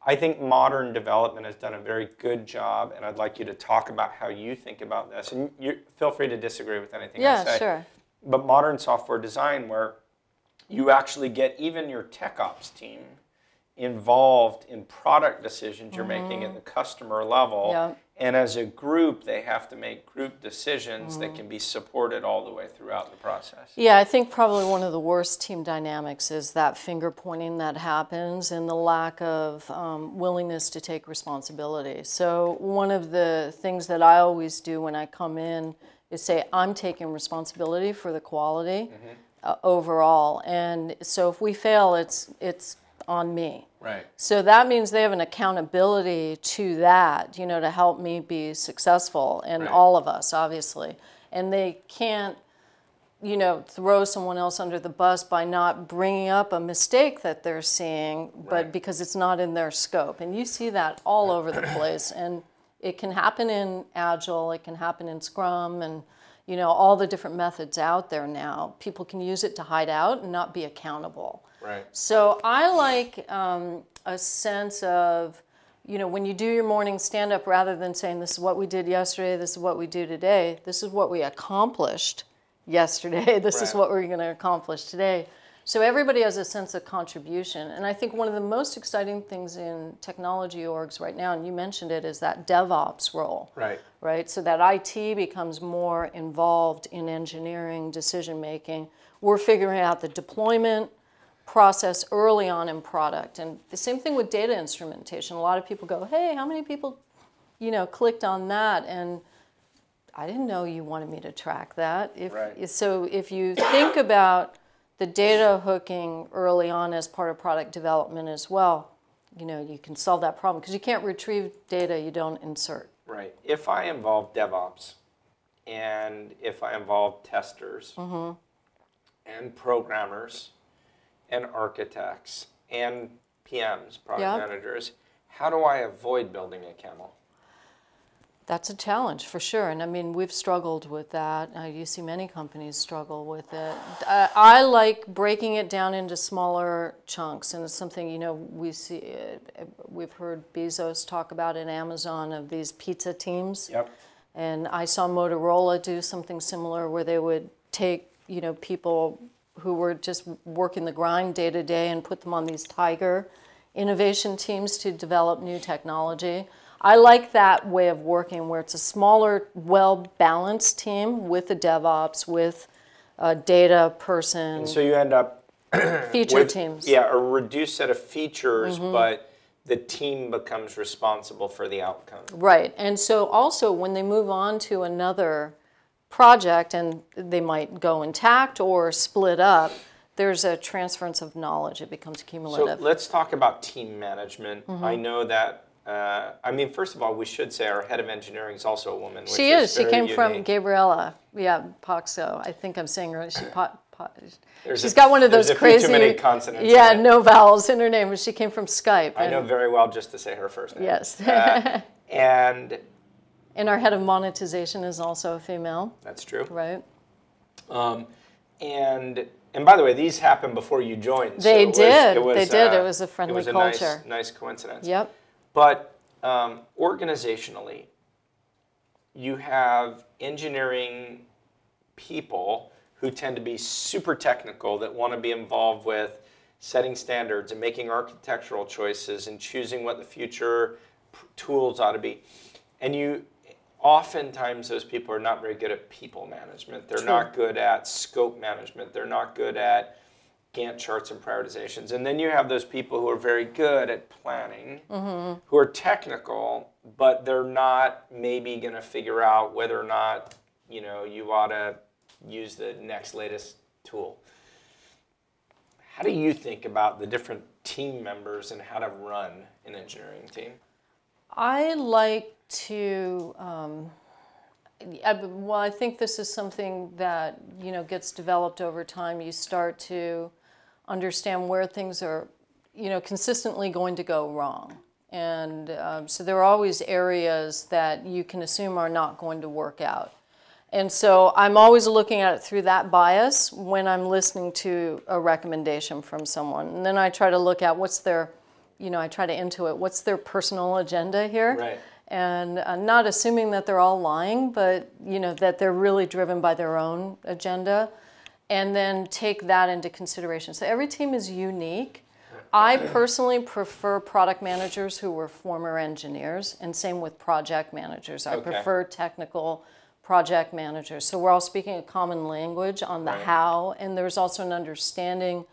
[SPEAKER 1] I think modern development has done a very good job, and I'd like you to talk about how you think about this. And feel free to disagree with anything I say. But modern software design, where you actually get even your tech ops team involved in product decisions you're making at the customer level.
[SPEAKER 2] Yep.
[SPEAKER 1] And as a group, they have to make group decisions that can be supported all the way throughout the process.
[SPEAKER 2] Yeah, I think probably one of the worst team dynamics is that finger pointing that happens and the lack of willingness to take responsibility. So one of the things that I always do when I come in is say, I'm taking responsibility for the quality overall. And so if we fail, it's on me.
[SPEAKER 1] Right.
[SPEAKER 2] So that means they have an accountability to that, you know, to help me be successful, and all of us, obviously. And they can't, you know, throw someone else under the bus by not bringing up a mistake that they're seeing, but because it's not in their scope. And you see that all over the place. And it can happen in Agile, it can happen in Scrum, and, you know, all the different methods out there now. People can use it to hide out and not be accountable.
[SPEAKER 1] Right.
[SPEAKER 2] So I like a sense of, you know, when you do your morning stand-up, rather than saying this is what we did yesterday, this is what we do today, this is what we accomplished yesterday, this is what we're going to accomplish today. So everybody has a sense of contribution. And I think one of the most exciting things in technology orgs right now, and you mentioned it, is that DevOps role.
[SPEAKER 1] Right.
[SPEAKER 2] Right? So that IT becomes more involved in engineering, decision-making. We're figuring out the deployment process early on in product. And the same thing with data instrumentation. A lot of people go, hey, how many people, you know, clicked on that? And I didn't know you wanted me to track that. So if you think about the data hooking early on as part of product development as well, you know, you can solve that problem because you can't retrieve data you don't insert.
[SPEAKER 1] Right. If I involve DevOps and if I involve testers and programmers and architects and PMs, product managers, how do I avoid building a camel?
[SPEAKER 2] That's a challenge for sure. And I mean, we've struggled with that. You see many companies struggle with it. I like breaking it down into smaller chunks. And it's something, you know, we've heard Bezos talk about in Amazon of these pizza teams.
[SPEAKER 1] Yep.
[SPEAKER 2] And I saw Motorola do something similar where they would take, you know, people who were just working the grind day to day and put them on these tiger innovation teams to develop new technology. I like that way of working where it's a smaller, well-balanced team with a DevOps, with a data person.
[SPEAKER 1] And so you end up
[SPEAKER 2] feature teams.
[SPEAKER 1] Yeah, a reduced set of features, but the team becomes responsible for the outcome.
[SPEAKER 2] Right. And so also when they move on to another project and they might go intact or split up, there's a transference of knowledge. It becomes cumulative.
[SPEAKER 1] So let's talk about team management. I know that, I mean, first of all, we should say our head of engineering is also a woman.
[SPEAKER 2] She is. She came from Gabriella. Yeah, Paxo. I think I'm saying her. She's got one of those crazy.
[SPEAKER 1] Too many consonants.
[SPEAKER 2] Yeah, no vowels in her name. But she came from Skype.
[SPEAKER 1] I know very well just to say her first name.
[SPEAKER 2] Yes.
[SPEAKER 1] And
[SPEAKER 2] our head of monetization is also a female.
[SPEAKER 1] That's true.
[SPEAKER 2] Right.
[SPEAKER 1] And by the way, these happened before you joined.
[SPEAKER 2] They did. It was a friendly culture.
[SPEAKER 1] Nice coincidence.
[SPEAKER 2] Yep.
[SPEAKER 1] But organizationally, you have engineering people who tend to be super technical that want to be involved with setting standards and making architectural choices and choosing what the future tools ought to be. And oftentimes those people are not very good at people management. They're not good at scope management. They're not good at Gantt charts and prioritizations. And then you have those people who are very good at planning, who are technical, but they're not maybe going to figure out whether or not, you know, you ought to use the next latest tool. How do you think about the different team members and how to run an engineering team?
[SPEAKER 2] I like to, I think this is something that, you know, gets developed over time. You start to understand where things are, you know, consistently going to go wrong. And so there are always areas that you can assume are not going to work out. And so I'm always looking at it through that bias when I'm listening to a recommendation from someone. And then I try to look at what's their, you know, I try to intuit what's their personal agenda here.
[SPEAKER 1] Right.
[SPEAKER 2] And not assuming that they're all lying, but, you know, that they're really driven by their own agenda. And then take that into consideration. So every team is unique. I personally prefer product managers who were former engineers, and same with project managers. I prefer technical project managers. So we're all speaking a common language on the how, and there's also an understanding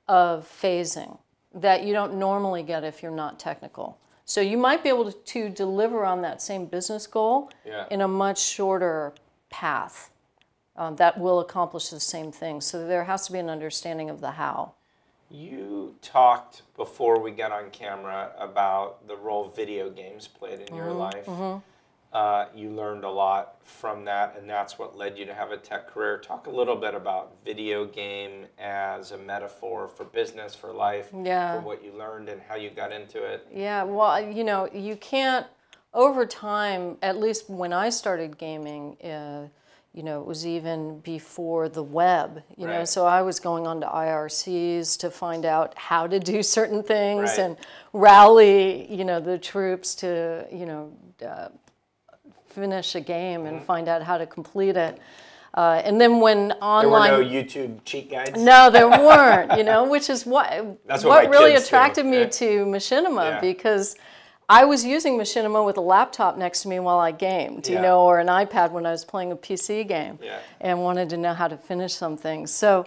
[SPEAKER 2] of phasing that you don't normally get if you're not technical. So you might be able to deliver on that same business goal in a much shorter path that will accomplish the same thing. So there has to be an understanding of the how.
[SPEAKER 1] You talked before we got on camera about the role video games played in your life. You learned a lot from that, and that's what led you to have a tech career. Talk a little bit about video game as a metaphor for business, for life, for what you learned and how you got into it.
[SPEAKER 2] Yeah, well, you know, you can't, over time, at least when I started gaming, you know, it was even before the web, you know, so I was going on to IRCs to find out how to do certain things and rally, you know, the troops to, you know, finish a game and find out how to complete it. And then when online...
[SPEAKER 1] There were no YouTube cheat guides?
[SPEAKER 2] No, there weren't, you know, which is what really attracted me to Machinima, because I was using Machinima with a laptop next to me while I gamed, you know, or an iPad when I was playing a PC game and wanted to know how to finish something. So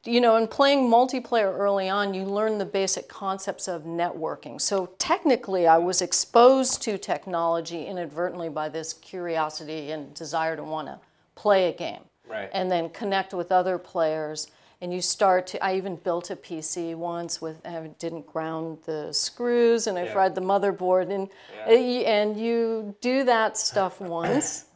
[SPEAKER 2] you know, in playing multiplayer early on, you learn the basic concepts of networking. So technically, I was exposed to technology inadvertently by this curiosity and desire to want to play a game. And then connect with other players. And you start to, I even built a PC once with, I didn't ground the screws, and I fried the motherboard, and you do that stuff once.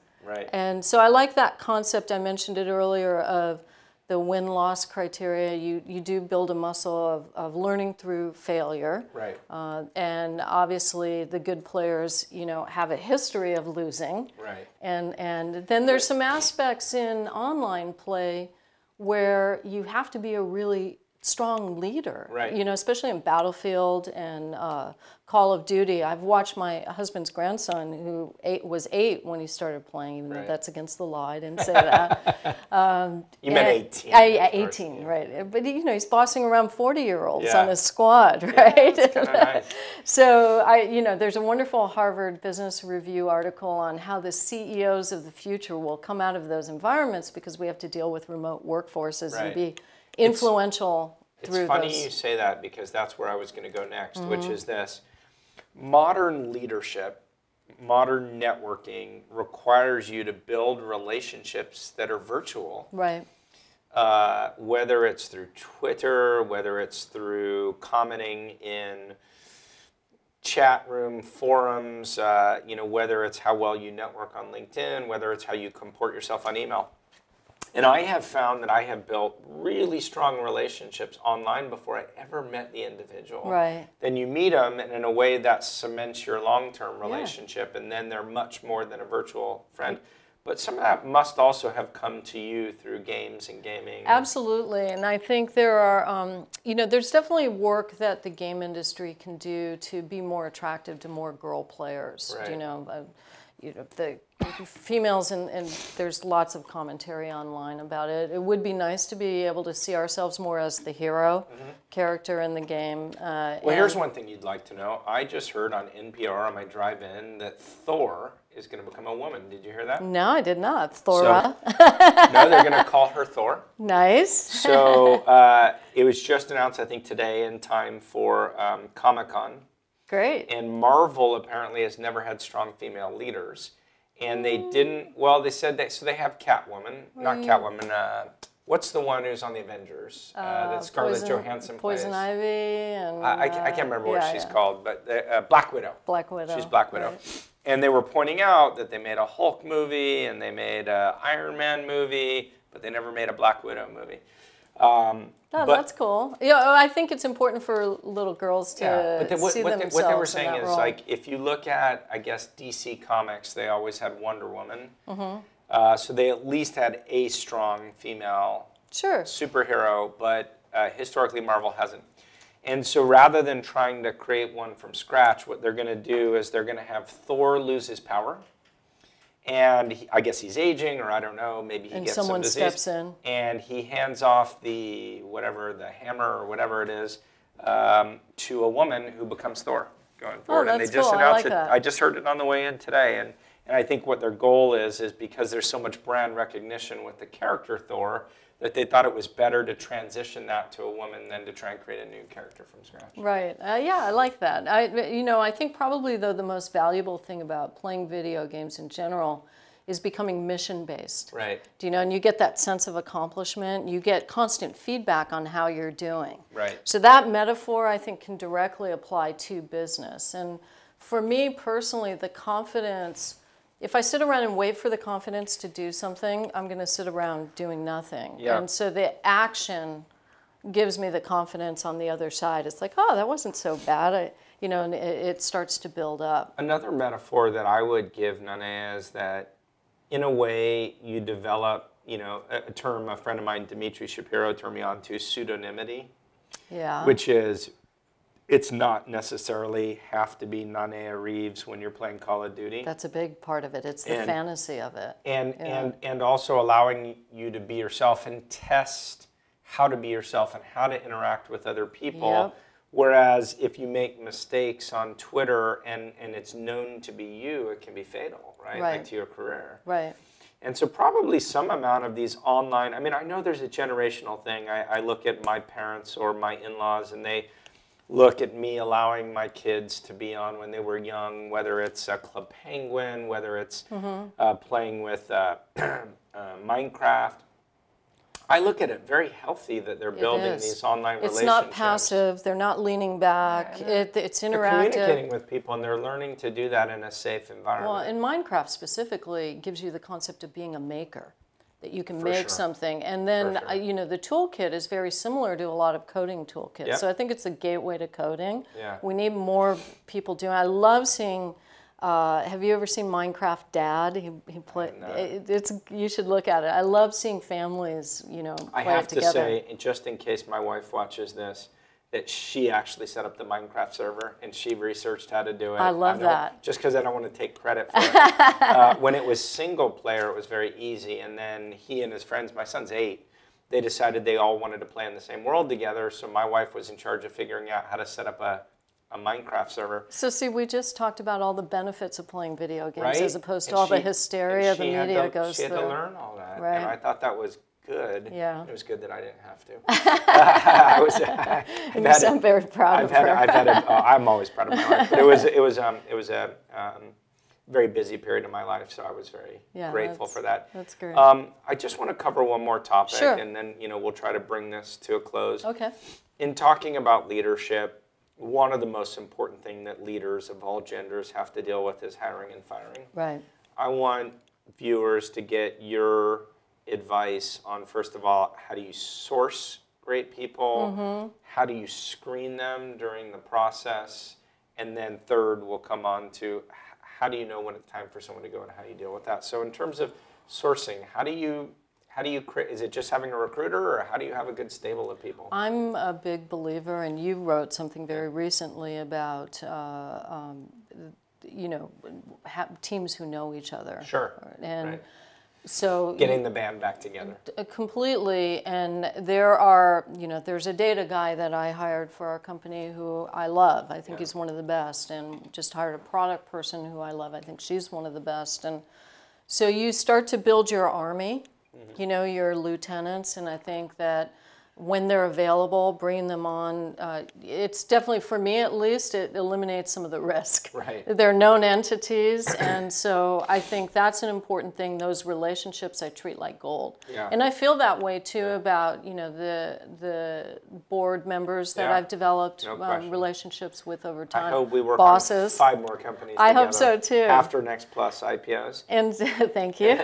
[SPEAKER 2] And so I like that concept, I mentioned it earlier, of the win-loss criteria. You do build a muscle of learning through failure. And obviously the good players, you know, have a history of losing. And then there's some aspects in online play where you have to be a really strong leader, you know, especially in Battlefield and Call of Duty. I've watched my husband's grandson, who was 8 when he started playing, even though that's against the law. I didn't say that.
[SPEAKER 1] You meant 18.
[SPEAKER 2] 18, right. But, you know, he's bossing around 40-year-olds on his squad, right?
[SPEAKER 1] That's kind of nice.
[SPEAKER 2] So, you know, there's a wonderful Harvard Business Review article on how the CEOs of the future will come out of those environments, because we have to deal with remote workforces and be influential through those.
[SPEAKER 1] It's funny you say that, because that's where I was going to go next, which is this. Modern leadership, modern networking requires you to build relationships that are virtual. Whether it's through Twitter, whether it's through commenting in chat room forums, you know, whether it's how well you network on LinkedIn, whether it's how you comport yourself on email. And I have found that I have built really strong relationships online before I ever met the individual. Then you meet them, and in a way that cements your long-term relationship, and then they're much more than a virtual friend. But some of that must also have come to you through games and gaming.
[SPEAKER 2] Absolutely, and I think there are, you know, there's definitely work that the game industry can do to be more attractive to more girl players. You know, the females, and there's lots of commentary online about it. It would be nice to be able to see ourselves more as the hero character in the game.
[SPEAKER 1] Well, here's one thing you'd like to know. I just heard on NPR on my drive-in that Thor is going to become a woman. Did you hear that?
[SPEAKER 2] No, I did not. Thora?
[SPEAKER 1] No, they're going to call her Thor.
[SPEAKER 2] Nice.
[SPEAKER 1] So it was just announced, I think, today in time for Comic-Con.
[SPEAKER 2] Great.
[SPEAKER 1] And Marvel apparently has never had strong female leaders. And they didn't, well, they said that, so they have Catwoman, not Catwoman, what's the one who's on the Avengers that Scarlett Johansson plays?
[SPEAKER 2] Poison Ivy and...
[SPEAKER 1] I can't remember what she's called, but Black Widow.
[SPEAKER 2] Black Widow.
[SPEAKER 1] She's Black Widow. And they were pointing out that they made a Hulk movie and they made an Iron Man movie, but they never made a Black Widow movie.
[SPEAKER 2] That's cool. Yeah, I think it's important for little girls to see themselves.
[SPEAKER 1] What they were saying is, like, if you look at, I guess, DC Comics, they always had Wonder Woman. So they at least had a strong female superhero, but historically Marvel hasn't. And so rather than trying to create one from scratch, what they're going to do is they're going to have Thor lose his power. And I guess he's aging, or I don't know, maybe he gets some disease. And someone steps in. And he hands off the hammer or whatever it is, to a woman who becomes Thor going forward.
[SPEAKER 2] Oh,
[SPEAKER 1] and they
[SPEAKER 2] that's
[SPEAKER 1] just
[SPEAKER 2] cool. I
[SPEAKER 1] announced
[SPEAKER 2] like
[SPEAKER 1] it.
[SPEAKER 2] that.
[SPEAKER 1] I just heard it on the way in today. And I think what their goal is because there's so much brand recognition with the character Thor, that they thought it was better to transition that to a woman than to try and create a new character from scratch.
[SPEAKER 2] Right. Yeah, I like that. I think probably, though, the most valuable thing about playing video games in general is becoming mission-based.
[SPEAKER 1] Right.
[SPEAKER 2] And you get that sense of accomplishment. You get constant feedback on how you're doing.
[SPEAKER 1] Right.
[SPEAKER 2] So that metaphor, I think, can directly apply to business. And for me personally, the confidence, if I sit around and wait for the confidence to do something, I'm going to sit around doing nothing.
[SPEAKER 1] Yeah.
[SPEAKER 2] And so the action gives me the confidence on the other side. It's like, oh, that wasn't so bad. And it starts to build up.
[SPEAKER 1] Another metaphor that I would give, Nanea, is that in a way you develop, a term a friend of mine, Dimitri Shapiro, turned me on to, pseudonymity.
[SPEAKER 2] Yeah.
[SPEAKER 1] Which is, it's not necessarily have to be Nanea Reeves when you're playing Call of Duty.
[SPEAKER 2] That's a big part of it. It's the fantasy of it.
[SPEAKER 1] And also allowing you to be yourself and test how to be yourself and how to interact with other people.
[SPEAKER 2] Yep.
[SPEAKER 1] Whereas if you make mistakes on Twitter and it's known to be you, it can be fatal, right? Like to your career.
[SPEAKER 2] Right.
[SPEAKER 1] And so probably some amount of these online, I know there's a generational thing. I look at my parents or my in-laws and they look at me allowing my kids to be on when they were young, whether it's Club Penguin, whether it's playing with Minecraft. I look at it very healthy that they're building these online relationships.
[SPEAKER 2] It's not passive. They're not leaning back. It's interactive.
[SPEAKER 1] They're communicating with people, and they're learning to do that in a safe environment.
[SPEAKER 2] Well, and Minecraft specifically gives you the concept of being a maker, that you can make something. And then, the toolkit is very similar to a lot of coding toolkits.
[SPEAKER 1] Yep.
[SPEAKER 2] So I think it's a gateway to coding.
[SPEAKER 1] Yeah.
[SPEAKER 2] We need more people doing it. I love seeing... have you ever seen Minecraft Dad? He played. You should look at it. I love seeing families, play it together.
[SPEAKER 1] I have to say, just in case my wife watches this, that she actually set up the Minecraft server and she researched how to do it.
[SPEAKER 2] I love that.
[SPEAKER 1] Just because I don't want to take credit for it. When it was single player, it was very easy, and then he and his friends, my son's 8, they decided they all wanted to play in the same world together. So my wife was in charge of figuring out how to set up a Minecraft server.
[SPEAKER 2] So see, we just talked about all the benefits of playing video games as opposed to all the hysteria the media goes through.
[SPEAKER 1] She had to learn all that,
[SPEAKER 2] right.
[SPEAKER 1] and I thought that was good.
[SPEAKER 2] Yeah.
[SPEAKER 1] It was good that I didn't have to.
[SPEAKER 2] You sound very proud of her.
[SPEAKER 1] I'm always proud of my life, but it was a very busy period of my life, so I was very grateful for that.
[SPEAKER 2] That's great.
[SPEAKER 1] I just want to cover one more topic, and then we'll try to bring this to a close.
[SPEAKER 2] Okay.
[SPEAKER 1] In talking about leadership, one of the most important things that leaders of all genders have to deal with is hiring and firing.
[SPEAKER 2] Right.
[SPEAKER 1] I want viewers to get your advice on, first of all, how do you source great people? How do you screen them during the process? And then third, we'll come on to how do you know when it's time for someone to go and how do you deal with that? So in terms of sourcing, how do you create, is it just having a recruiter, or how do you have a good stable of people?
[SPEAKER 2] I'm a big believer, and you wrote something very recently about, teams who know each other.
[SPEAKER 1] Sure.
[SPEAKER 2] And so
[SPEAKER 1] getting the band back together.
[SPEAKER 2] Completely. And there's a data guy that I hired for our company who I love. I think he's one of the best, and just hired a product person who I love. I think she's one of the best. And so you start to build your army. Your lieutenants, and I think that when they're available, bringing them on, it's definitely, for me at least, it eliminates some of the risk.
[SPEAKER 1] Right.
[SPEAKER 2] They're known entities, and so I think that's an important thing. Those relationships I treat like gold. Yeah. And I feel that way too about, the board members that I've developed relationships with over time.
[SPEAKER 1] I hope we work
[SPEAKER 2] Bosses.
[SPEAKER 1] on 5 more companies
[SPEAKER 2] I
[SPEAKER 1] together
[SPEAKER 2] hope so too.
[SPEAKER 1] after TextPlus IPOs.
[SPEAKER 2] And thank you.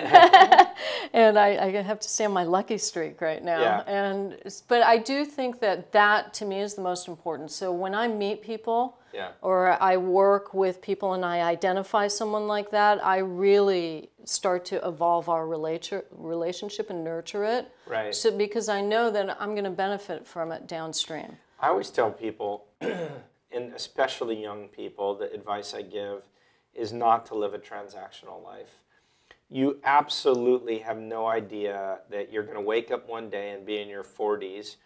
[SPEAKER 2] And I have to say I'm my lucky streak right now. Yeah. But I do think that to me is the most important. So when I meet people or I work with people and I identify someone like that, I really start to evolve our relationship and nurture it.
[SPEAKER 1] Right.
[SPEAKER 2] So because I know that I'm going to benefit from it downstream.
[SPEAKER 1] I always tell people, and especially young people, the advice I give is not to live a transactional life. You absolutely have no idea that you're going to wake up one day and be in your 40s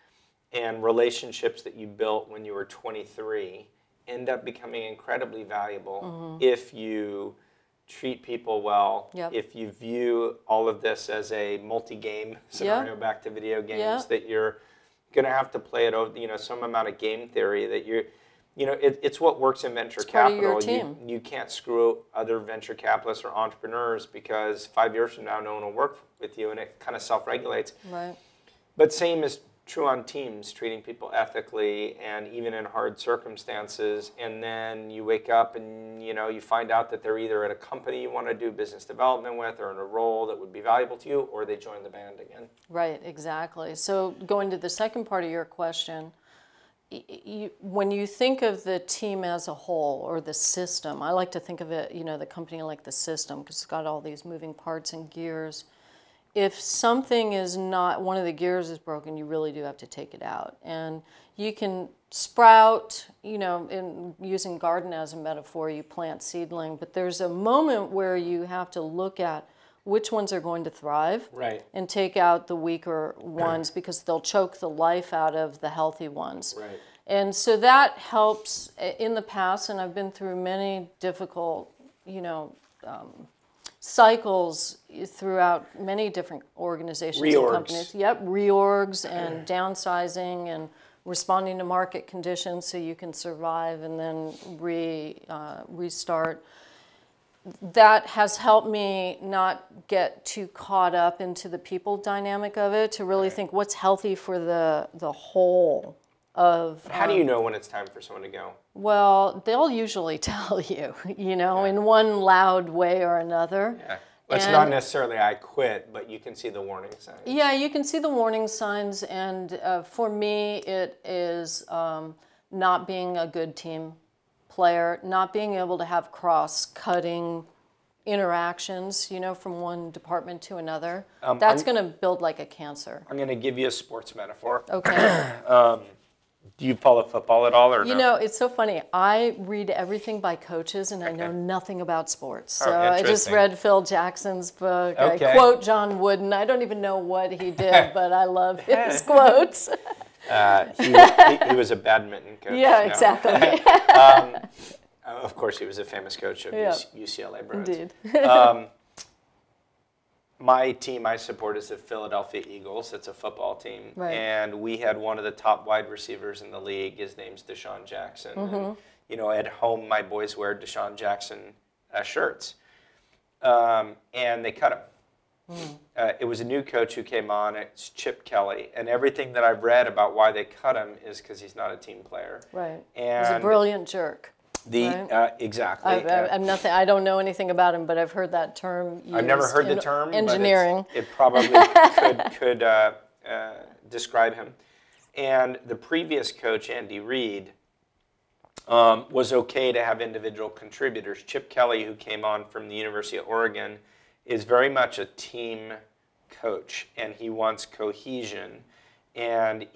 [SPEAKER 1] and relationships that you built when you were 23 end up becoming incredibly valuable if you treat people well, if you view all of this as a multi-game scenario, back to video games, that you're going to have to play it over, some amount of game theory that it's what works in venture capital.
[SPEAKER 2] Part of your team.
[SPEAKER 1] You can't screw other venture capitalists or entrepreneurs because 5 years from now, no one will work with you, and it kind of self-regulates.
[SPEAKER 2] Right.
[SPEAKER 1] But same is true on teams, treating people ethically and even in hard circumstances. And then you wake up and, you find out that they're either at a company you want to do business development with or in a role that would be valuable to you, or they join the band again. Right,
[SPEAKER 2] exactly. So going to the second part of your question, when you think of the team as a whole or the system, I like to think of it, the company like the system, because it's got all these moving parts and gears. If something is not, one of the gears is broken, you really do have to take it out. And you can sprout, in using garden as a metaphor, you plant seedling, but there's a moment where you have to look at which ones are going to thrive,
[SPEAKER 1] right,
[SPEAKER 2] and take out the weaker ones because they'll choke the life out of the healthy ones.
[SPEAKER 1] Right.
[SPEAKER 2] And so that helps in the past, and I've been through many difficult, cycles throughout many different organizations and companies. Yep, reorgs and downsizing and responding to market conditions so you can survive and then restart. That has helped me not get too caught up into the people dynamic of it, to really think what's healthy for the whole of...
[SPEAKER 1] How do you know when it's time for someone to go?
[SPEAKER 2] Well, they'll usually tell you, in one loud way or another.
[SPEAKER 1] Yeah. It's not necessarily I quit, but you can see the warning signs.
[SPEAKER 2] Yeah, you can see the warning signs, and for me, it is not being a good team player, not being able to have cross-cutting interactions, from one department to another. That's going to build like a cancer.
[SPEAKER 1] I'm going to give you a sports metaphor.
[SPEAKER 2] Okay.
[SPEAKER 1] Do you follow football at all, or no?
[SPEAKER 2] It's so funny. I read everything by coaches, and I know nothing about sports. So I just read Phil Jackson's book. I quote John Wooden. I don't even know what he did, but I love his quotes.
[SPEAKER 1] He was a badminton coach.
[SPEAKER 2] Yeah, exactly.
[SPEAKER 1] Of course, he was a famous coach of UCLA Bruins.
[SPEAKER 2] Indeed.
[SPEAKER 1] My team I support is the Philadelphia Eagles. It's a football team.
[SPEAKER 2] Right.
[SPEAKER 1] And we had one of the top wide receivers in the league. His name's Deshaun Jackson. And, at home, my boys wear Deshaun Jackson shirts. And they cut him. It was a new coach who came on. It's Chip Kelly. And everything that I've read about why they cut him is because he's not a team player.
[SPEAKER 2] Right.
[SPEAKER 1] And
[SPEAKER 2] he's a brilliant jerk.
[SPEAKER 1] Exactly.
[SPEAKER 2] I'm nothing. I don't know anything about him, but I've heard that term used.
[SPEAKER 1] I've never heard the term.
[SPEAKER 2] Engineering.
[SPEAKER 1] But it probably could describe him. And the previous coach, Andy Reid, was okay to have individual contributors. Chip Kelly, who came on from the University of Oregon, is very much a team coach, and he wants cohesion. And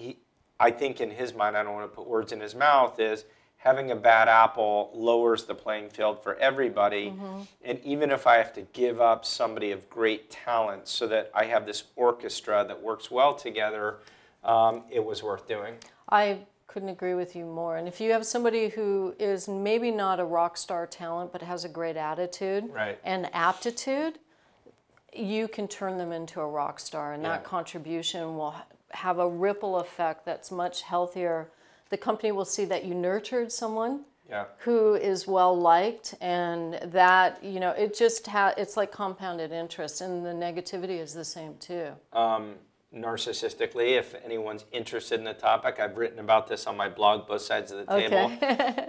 [SPEAKER 1] I think in his mind, I don't want to put words in his mouth, is having a bad apple lowers the playing field for everybody. And even if I have to give up somebody of great talent so that I have this orchestra that works well together, it was worth doing.
[SPEAKER 2] I couldn't agree with you more. And if you have somebody who is maybe not a rock star talent but has a great attitude and aptitude, you can turn them into a rock star, and that contribution will have a ripple effect that's much healthier. The company will see that you nurtured someone who is well liked, and that it just it's like compounded interest, and the negativity is the same too.
[SPEAKER 1] Narcissistically, if anyone's interested in the topic, I've written about this on my blog, Both Sides of the Table.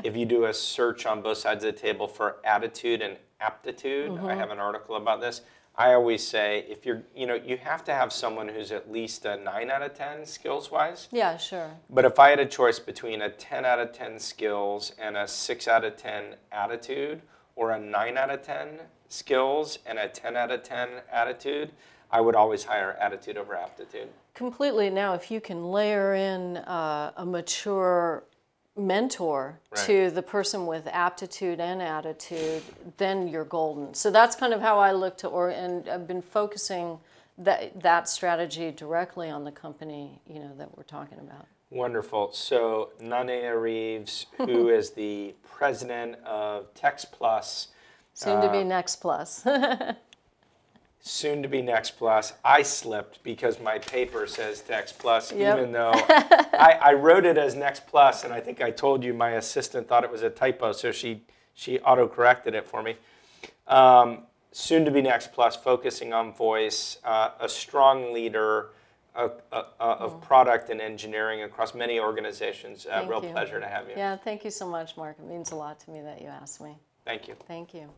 [SPEAKER 1] If you do a search on Both Sides of the Table for attitude and aptitude, I have an article about this. I always say, if you're, you have to have someone who's at least a 9 out of 10 skills-wise.
[SPEAKER 2] Yeah, sure.
[SPEAKER 1] But if I had a choice between a 10 out of 10 skills and a 6 out of 10 attitude, or a 9 out of 10 skills and a 10 out of 10 attitude, I would always hire attitude over aptitude.
[SPEAKER 2] Completely. Now, if you can layer in a mature mentor to the person with aptitude and attitude, then you're golden. So that's kind of how I look to, and I've been focusing that strategy directly on the company, that we're talking about.
[SPEAKER 1] Wonderful. So Nanea Reeves, who is the president of TextPlus.
[SPEAKER 2] Soon to be Next Plus.
[SPEAKER 1] Soon to be Next Plus. I slipped because my paper says Text Plus,
[SPEAKER 2] Yep.
[SPEAKER 1] even though I wrote it as Next Plus, and I think I told you my assistant thought it was a typo, so she auto-corrected it for me. Soon to be Next Plus, focusing on voice, a strong leader of product and engineering across many organizations. Real pleasure to have you.
[SPEAKER 2] Yeah, thank you so much, Mark. It means a lot to me that you asked me.
[SPEAKER 1] Thank you.
[SPEAKER 2] Thank you.